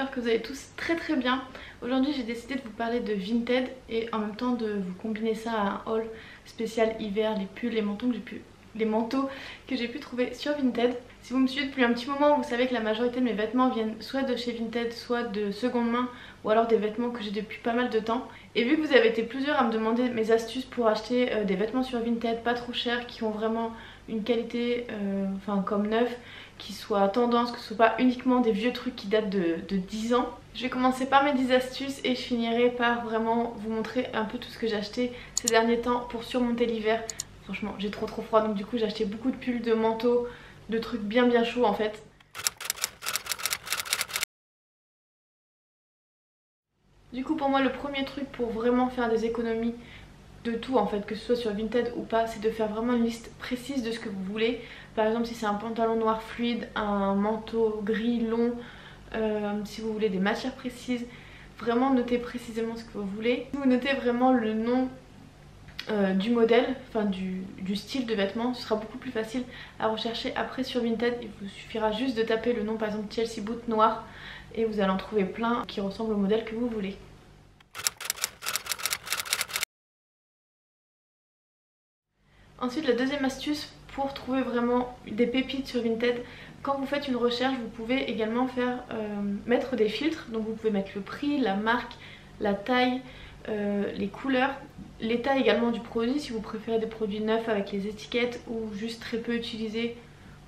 j'espère que vous allez tous très bien. Aujourd'hui j'ai décidé de vous parler de Vinted et en même temps de vous combiner ça à un haul spécial hiver, les pulls, les manteaux que j'ai pu trouver sur Vinted. Si vous me suivez depuis un petit moment, vous savez que la majorité de mes vêtements viennent soit de chez Vinted, soit de seconde main, ou alors des vêtements que j'ai depuis pas mal de temps. Et vu que vous avez été plusieurs à me demander mes astuces pour acheter des vêtements sur Vinted pas trop chers, qui ont vraiment une qualité comme neuf, qui soit tendance, que ce soit pas uniquement des vieux trucs qui datent de 10 ans. Je vais commencer par mes 10 astuces et je finirai par vraiment vous montrer un peu tout ce que j'ai acheté ces derniers temps pour surmonter l'hiver. Franchement j'ai trop froid, donc du coup j'ai acheté beaucoup de pulls, de manteaux, de trucs bien chauds en fait. Du coup pour moi le premier truc pour vraiment faire des économies de tout en fait, que ce soit sur Vinted ou pas, c'est de faire vraiment une liste précise de ce que vous voulez. Par exemple si c'est un pantalon noir fluide, un manteau gris long, si vous voulez des matières précises, vraiment notez précisément ce que vous voulez. Vous notez vraiment le nom du modèle, enfin du style de vêtements, ce sera beaucoup plus facile à rechercher après sur Vinted. Il vous suffira juste de taper le nom, par exemple Chelsea Boot noir, et vous allez en trouver plein qui ressemblent au modèle que vous voulez. Ensuite la deuxième astuce pour trouver vraiment des pépites sur Vinted, quand vous faites une recherche vous pouvez également mettre des filtres. Donc vous pouvez mettre le prix, la marque, la taille, les couleurs, l'état également du produit, si vous préférez des produits neufs avec les étiquettes ou juste très peu utilisés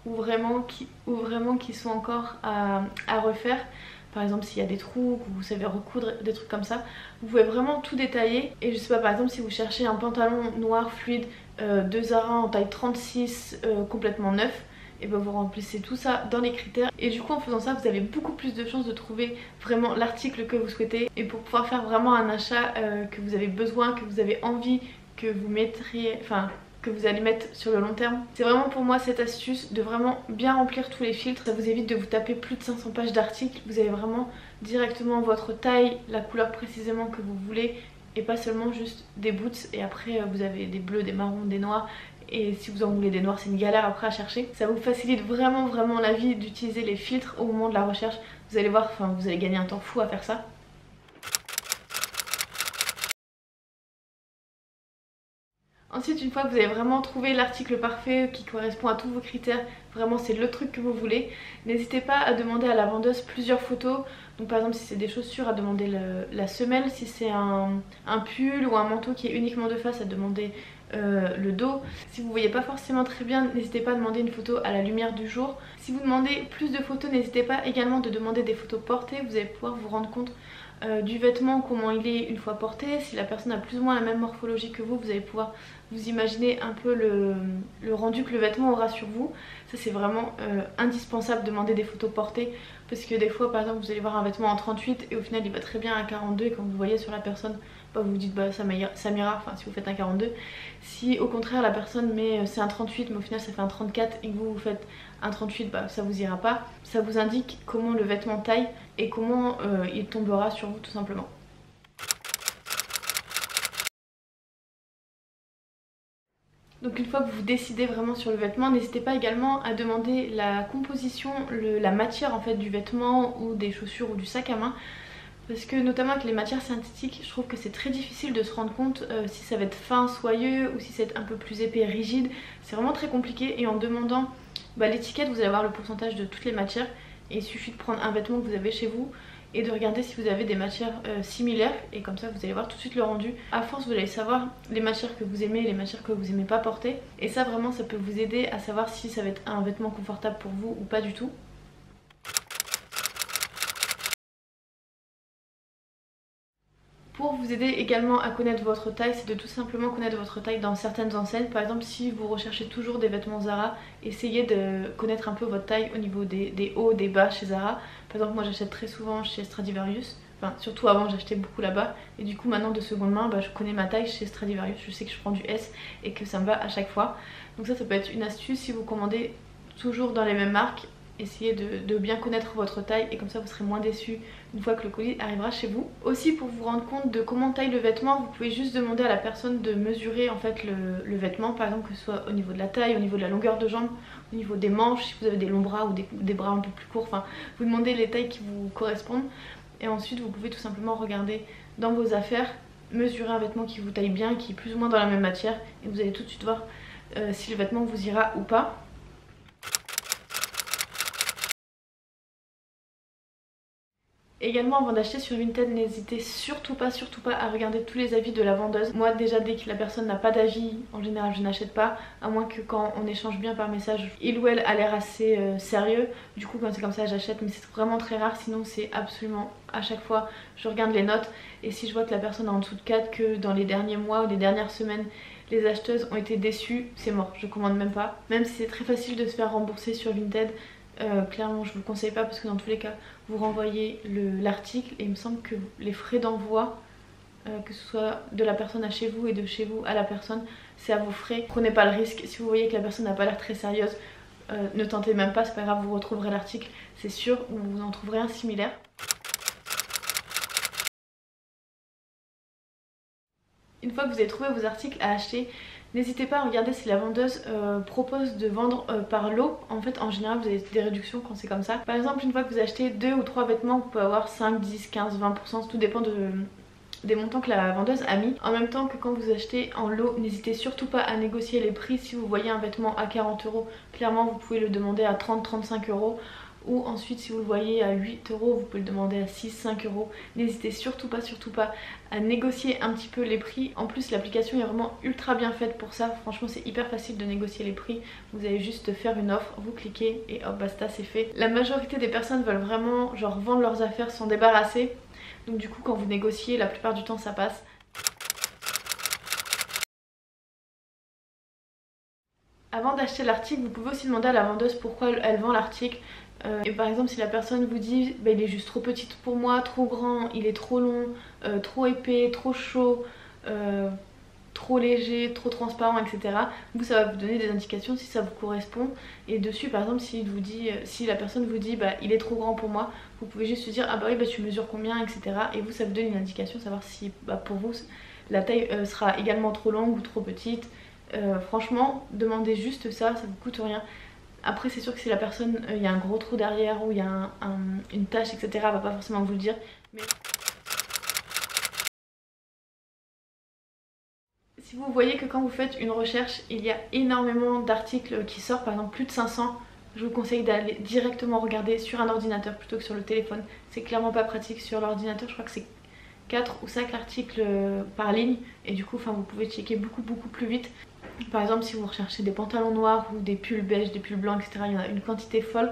ou vraiment qui sont encore à refaire. Par exemple s'il y a des trous, que vous savez recoudre, des trucs comme ça, vous pouvez vraiment tout détailler. Et je sais pas, par exemple si vous cherchez un pantalon noir fluide de Zara en taille 36 complètement neuf, et ben vous remplissez tout ça dans les critères et du coup en faisant ça vous avez beaucoup plus de chances de trouver vraiment l'article que vous souhaitez, et pour pouvoir faire vraiment un achat que vous avez besoin, que vous avez envie, que vous mettriez, que vous allez mettre sur le long terme. C'est vraiment pour moi cette astuce de vraiment bien remplir tous les filtres. Ça vous évite de vous taper plus de 500 pages d'articles. Vous avez vraiment directement votre taille, la couleur précisément que vous voulez, et pas seulement juste des boots et après vous avez des bleus, des marrons, des noirs. Et si vous en voulez des noirs c'est une galère après à chercher. Ça vous facilite vraiment la vie d'utiliser les filtres au moment de la recherche. Vous allez voir, vous allez gagner un temps fou à faire ça. Ensuite, une fois que vous avez vraiment trouvé l'article parfait qui correspond à tous vos critères, vraiment c'est le truc que vous voulez, n'hésitez pas à demander à la vendeuse plusieurs photos. Donc par exemple si c'est des chaussures, à demander la semelle, si c'est un pull ou un manteau qui est uniquement de face, à demander le dos. Si vous voyez pas forcément très bien, n'hésitez pas à demander une photo à la lumière du jour. Si vous demandez plus de photos, n'hésitez pas également de demander des photos portées. Vous allez pouvoir vous rendre compte du vêtement, comment il est une fois porté. Si la personne a plus ou moins la même morphologie que vous, vous allez pouvoir vous imaginer un peu le rendu que le vêtement aura sur vous. Ça c'est vraiment indispensable de demander des photos portées, parce que des fois par exemple vous allez voir un vêtement en 38 et au final il va très bien à 42, et quand vous voyez sur la personne vous vous dites ça m'ira, si vous faites un 42. Si au contraire la personne met c'est un 38 mais au final ça fait un 34 et que vous faites un 38, ça vous ira pas. Ça vous indique comment le vêtement taille et comment il tombera sur vous tout simplement. Donc une fois que vous décidez vraiment sur le vêtement, n'hésitez pas également à demander la composition, la matière en fait du vêtement ou des chaussures ou du sac à main. Parce que notamment avec les matières synthétiques, je trouve que c'est très difficile de se rendre compte si ça va être fin, soyeux ou si ça va être un peu plus épais, rigide. C'est vraiment très compliqué, et en demandant l'étiquette vous allez avoir le pourcentage de toutes les matières. Et il suffit de prendre un vêtement que vous avez chez vous et de regarder si vous avez des matières similaires, et comme ça vous allez voir tout de suite le rendu. À force vous allez savoir les matières que vous aimez et les matières que vous aimez pas porter, et ça vraiment ça peut vous aider à savoir si ça va être un vêtement confortable pour vous ou pas du tout. Pour vous aider également à connaître votre taille, c'est de tout simplement connaître votre taille dans certaines enseignes. Par exemple si vous recherchez toujours des vêtements Zara, essayez de connaître un peu votre taille au niveau des hauts, des bas chez Zara. Par exemple moi j'achète très souvent chez Stradivarius, surtout avant j'achetais beaucoup là-bas, et du coup maintenant de seconde main je connais ma taille chez Stradivarius, je sais que je prends du S et que ça me va à chaque fois. Donc ça peut être une astuce si vous commandez toujours dans les mêmes marques. essayez de bien connaître votre taille et comme ça vous serez moins déçus une fois que le colis arrivera chez vous. Aussi, pour vous rendre compte de comment taille le vêtement, vous pouvez juste demander à la personne de mesurer en fait le vêtement, par exemple que ce soit au niveau de la taille, au niveau de la longueur de jambe, au niveau des manches, si vous avez des longs bras ou des bras un peu plus courts, enfin vous demandez les tailles qui vous correspondent et ensuite vous pouvez tout simplement regarder dans vos affaires, mesurer un vêtement qui vous taille bien, qui est plus ou moins dans la même matière et vous allez tout de suite voir si le vêtement vous ira ou pas. Également, avant d'acheter sur Vinted, n'hésitez surtout pas à regarder tous les avis de la vendeuse. Moi déjà, dès que la personne n'a pas d'avis, en général je n'achète pas, à moins que quand on échange bien par message, il ou elle a l'air assez sérieux. Du coup quand c'est comme ça j'achète, mais c'est vraiment très rare, sinon c'est absolument à chaque fois je regarde les notes. Et si je vois que la personne est en dessous de 4, que dans les derniers mois ou les dernières semaines les acheteuses ont été déçues, c'est mort, je commande même pas. Même si c'est très facile de se faire rembourser sur Vinted, clairement je vous le conseille pas parce que dans tous les cas vous renvoyez l'article et il me semble que les frais d'envoi, que ce soit de la personne à chez vous et de chez vous à la personne, c'est à vos frais. Prenez pas le risque, si vous voyez que la personne n'a pas l'air très sérieuse, ne tentez même pas, c'est pas grave, vous retrouverez l'article, c'est sûr, ou vous en trouverez un similaire. Une fois que vous avez trouvé vos articles à acheter, n'hésitez pas à regarder si la vendeuse propose de vendre par lot. En fait, en général, vous avez des réductions quand c'est comme ça. Par exemple, une fois que vous achetez 2 ou 3 vêtements, vous pouvez avoir 5, 10, 15, 20%, tout dépend des montants que la vendeuse a mis. En même temps que quand vous achetez en lot, n'hésitez surtout pas à négocier les prix. Si vous voyez un vêtement à 40 €, clairement vous pouvez le demander à 30-35 €. Ou ensuite si vous le voyez à 8 €, vous pouvez le demander à 6-5 €. N'hésitez surtout pas à négocier un petit peu les prix. En plus l'application est vraiment ultra bien faite pour ça. Franchement c'est hyper facile de négocier les prix. Vous allez juste faire une offre, vous cliquez et hop basta, c'est fait. La majorité des personnes veulent vraiment genre vendre leurs affaires, s'en débarrasser. Donc du coup quand vous négociez, la plupart du temps ça passe. Avant d'acheter l'article, vous pouvez aussi demander à la vendeuse pourquoi elle vend l'article. Et par exemple si la personne vous dit bah, il est juste trop petit pour moi, trop grand, il est trop long, trop épais, trop chaud, trop léger, trop transparent, etc. Vous ça va vous donner des indications si ça vous correspond. Et dessus par exemple si la personne vous dit bah il est trop grand pour moi, vous pouvez juste lui dire ah bah oui bah tu mesures combien, etc. Et vous ça vous donne une indication, savoir si bah, pour vous la taille sera également trop longue ou trop petite. Franchement demandez juste ça, ça vous coûte rien. Après c'est sûr que si la personne, il y a un gros trou derrière ou il y a une tache, etc. elle va pas forcément vous le dire. Mais si vous voyez que quand vous faites une recherche, il y a énormément d'articles qui sortent, par exemple plus de 500, je vous conseille d'aller directement regarder sur un ordinateur plutôt que sur le téléphone. C'est clairement pas pratique sur l'ordinateur, je crois que c'est 4 ou 5 articles par ligne et du coup vous pouvez checker beaucoup plus vite. Par exemple si vous recherchez des pantalons noirs ou des pulls beige, des pulls blancs, etc. il y en a une quantité folle.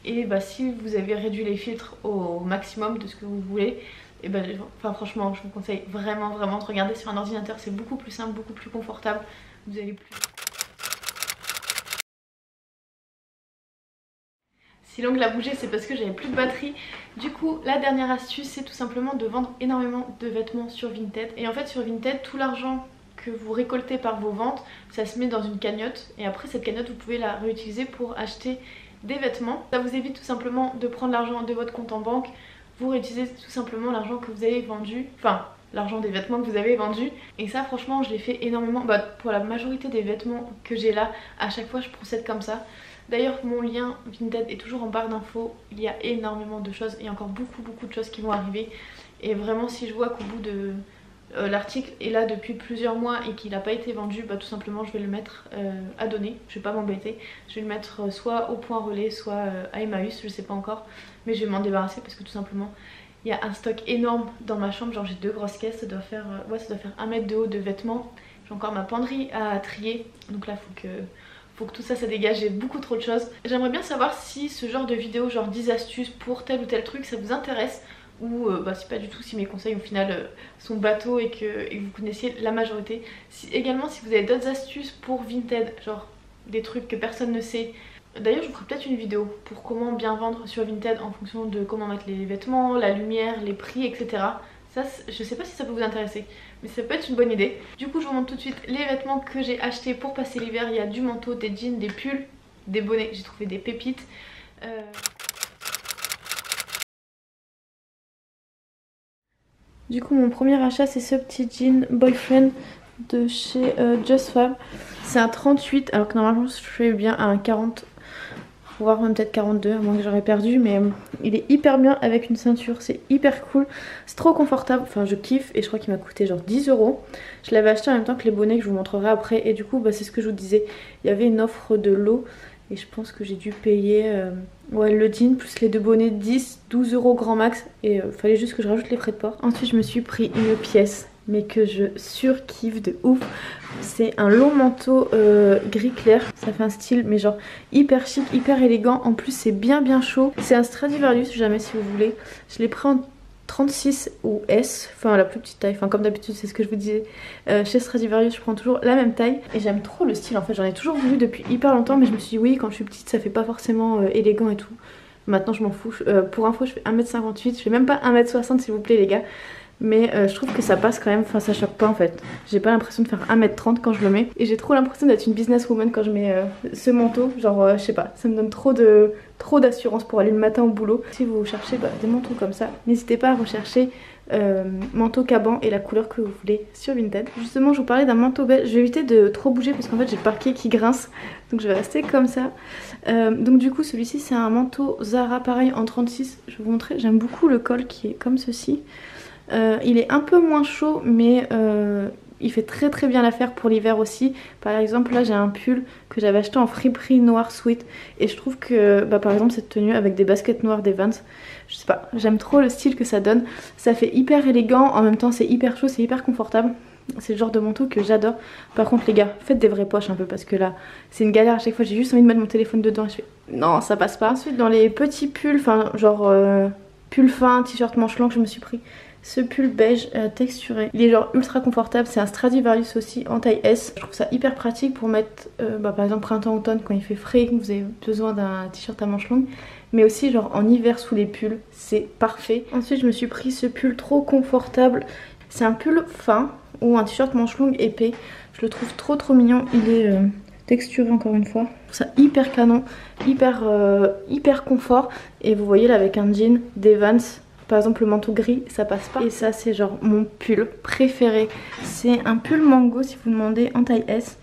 Et bah, si vous avez réduit les filtres au maximum de ce que vous voulez, et bah, franchement je vous conseille vraiment de regarder sur un ordinateur. C'est beaucoup plus simple, beaucoup plus confortable. Vous allez plus... Si l'ongle a bougé c'est parce que j'avais plus de batterie. Du coup la dernière astuce c'est tout simplement de vendre énormément de vêtements sur Vinted. Et en fait sur Vinted tout l'argent que vous récoltez par vos ventes, ça se met dans une cagnotte et après cette cagnotte vous pouvez la réutiliser pour acheter des vêtements. Ça vous évite tout simplement de prendre l'argent de votre compte en banque, vous réutilisez tout simplement l'argent que vous avez vendu, enfin l'argent des vêtements que vous avez vendus. Et ça franchement je l'ai fait énormément, bah, pour la majorité des vêtements que j'ai là, à chaque fois je procède comme ça. D'ailleurs mon lien Vinted est toujours en barre d'infos, il y a énormément de choses et encore beaucoup de choses qui vont arriver. Et vraiment si je vois qu'au bout de... l'article est là depuis plusieurs mois et qu'il n'a pas été vendu, bah tout simplement je vais le mettre à donner, je vais pas m'embêter, je vais le mettre soit au point relais, soit à Emmaüs, je sais pas encore, mais je vais m'en débarrasser parce que tout simplement il y a un stock énorme dans ma chambre, genre j'ai 2 grosses caisses, ça doit faire 1 mètre de haut de vêtements, j'ai encore ma penderie à trier, donc là faut que tout ça dégage, j'ai beaucoup trop de choses. J'aimerais bien savoir si ce genre de vidéo, genre 10 astuces pour tel ou tel truc, ça vous intéresse. Ou bah, si pas du tout, si mes conseils au final sont bateaux et que vous connaissiez la majorité. Également si vous avez d'autres astuces pour Vinted, genre des trucs que personne ne sait. D'ailleurs je vous ferai peut-être une vidéo pour comment bien vendre sur Vinted en fonction de comment mettre les vêtements, la lumière, les prix, etc. Ça je sais pas si ça peut vous intéresser, mais ça peut être une bonne idée. Du coup je vous montre tout de suite les vêtements que j'ai achetés pour passer l'hiver. Il y a du manteau, des jeans, des pulls, des bonnets, j'ai trouvé des pépites. Du coup mon premier achat c'est ce petit jean Boyfriend de chez Just Fab. C'est un 38 alors que normalement je fais bien à un 40, voire même peut-être 42 à moins que j'aurais perdu, mais il est hyper bien avec une ceinture, c'est hyper cool, c'est trop confortable, enfin je kiffe et je crois qu'il m'a coûté genre 10 €. Je l'avais acheté en même temps que les bonnets que je vous montrerai après et du coup bah, c'est ce que je vous disais, il y avait une offre de lot et je pense que j'ai dû payer ouais, le jean plus les deux bonnets 10-12 € grand max et fallait juste que je rajoute les frais de port. Ensuite je me suis pris une pièce mais que je surkiffe de ouf. C'est un long manteau gris clair, ça fait un style mais genre hyper chic, hyper élégant. En plus c'est bien chaud. C'est un Stradivarius jamais si vous voulez. Je l'ai pris en 36 ou S, enfin la plus petite taille, enfin comme d'habitude c'est ce que je vous disais. Chez Stradivarius je prends toujours la même taille et j'aime trop le style en fait. J'en ai toujours voulu depuis hyper longtemps mais je me suis dit oui quand je suis petite ça fait pas forcément élégant et tout. Maintenant je m'en fous. Pour info je fais 1m58, je fais même pas 1m60 s'il vous plaît les gars. Mais je trouve que ça passe quand même, enfin ça choque pas en fait. J'ai pas l'impression de faire 1m30 quand je le mets. Et j'ai trop l'impression d'être une businesswoman quand je mets ce manteau. Genre je sais pas, ça me donne trop d'assurance pour aller le matin au boulot. Si vous cherchez des manteaux comme ça, n'hésitez pas à rechercher manteau caban et la couleur que vous voulez sur Vinted. Justement je vous parlais d'un manteau beige, je vais éviter de trop bouger parce qu'en fait j'ai le parquet qui grince. Donc je vais rester comme ça. Donc du coup celui-ci c'est un manteau Zara pareil en 36. Je vais vous montrer, j'aime beaucoup le col qui est comme ceci. Il est un peu moins chaud mais il fait très bien l'affaire pour l'hiver aussi. Par exemple là j'ai un pull que j'avais acheté en friperie noir sweat et je trouve que par exemple cette tenue avec des baskets noires des Vans, je sais pas, j'aime trop le style que ça donne. Ça fait hyper élégant, en même temps c'est hyper chaud, c'est hyper confortable. C'est le genre de manteau que j'adore. Par contre les gars, faites des vraies poches un peu parce que là c'est une galère à chaque fois. J'ai juste envie de mettre mon téléphone dedans et je fais non ça passe pas. Ensuite dans les petits pulls, enfin genre pull fin, t-shirt manche longue, je me suis pris ce pull beige texturé. Il est genre ultra confortable, c'est un Stradivarius aussi en taille S. Je trouve ça hyper pratique pour mettre par exemple printemps-automne quand il fait frais et que vous avez besoin d'un t-shirt à manches longues. Mais aussi genre en hiver sous les pulls, c'est parfait. Ensuite je me suis pris ce pull trop confortable. C'est un pull fin ou un t-shirt manches longues épais. Je le trouve trop mignon, il est texturé encore une fois. Je trouve ça hyper canon, hyper confort. Et vous voyez là avec un jean, des Vans. Par exemple le manteau gris ça passe pas. Et ça c'est genre mon pull préféré. C'est un pull mango si vous demandez en taille S.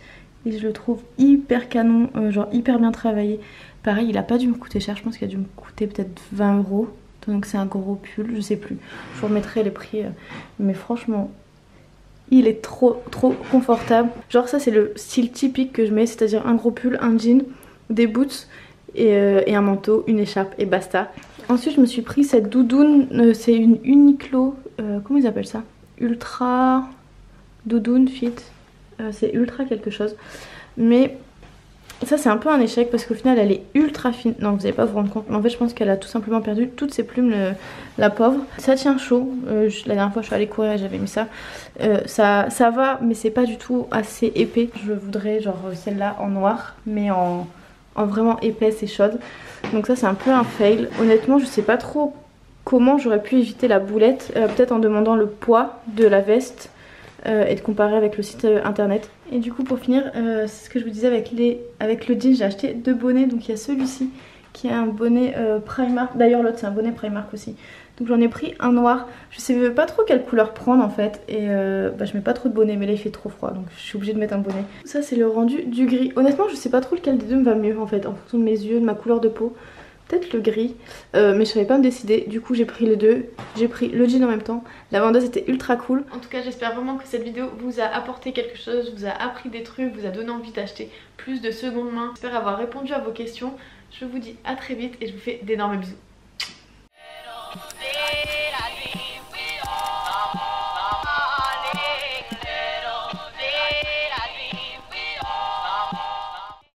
Et je le trouve hyper canon, genre hyper bien travaillé. Pareil il a pas dû me coûter cher, je pense qu'il a dû me coûter peut-être 20 €. Donc c'est un gros pull, je sais plus. Je vous remettrai les prix. Mais franchement il est trop confortable. Genre ça c'est le style typique que je mets, c'est-à-dire un gros pull, un jean, des boots et un manteau, une écharpe et basta. Ensuite je me suis pris cette doudoune, c'est une Uniqlo, comment ils appellent ça, Ultra doudoune fit, c'est ultra quelque chose. Mais ça c'est un peu un échec parce qu'au final elle est ultra fine, non vous n'allez pas vous rendre compte, mais en fait je pense qu'elle a tout simplement perdu toutes ses plumes la pauvre. Ça tient chaud, la dernière fois je suis allée courir et j'avais mis ça, ça va mais c'est pas du tout assez épais. Je voudrais genre celle-là en noir mais en vraiment épaisse et chaude. Donc ça c'est un peu un fail. Honnêtement je sais pas trop comment j'aurais pu éviter la boulette. Peut-être en demandant le poids de la veste et de comparer avec le site internet. Et du coup pour finir c'est ce que je vous disais avec le jean, j'ai acheté deux bonnets. Donc il y a celui-ci qui est un bonnet Primark. D'ailleurs l'autre c'est un bonnet Primark aussi. Donc j'en ai pris un noir. Je sais pas trop quelle couleur prendre en fait. Et je mets pas trop de bonnet mais là il fait trop froid. Donc je suis obligée de mettre un bonnet. Ça c'est le rendu du gris. Honnêtement je sais pas trop lequel des deux me va mieux en fait. En fonction de mes yeux, de ma couleur de peau. Peut-être le gris. Mais je savais pas me décider. Du coup j'ai pris les deux. J'ai pris le jean en même temps. La vendeuse était ultra cool. En tout cas j'espère vraiment que cette vidéo vous a apporté quelque chose. Vous a appris des trucs. Vous a donné envie d'acheter plus de seconde main. J'espère avoir répondu à vos questions. Je vous dis à très vite et je vous fais d'énormes bisous.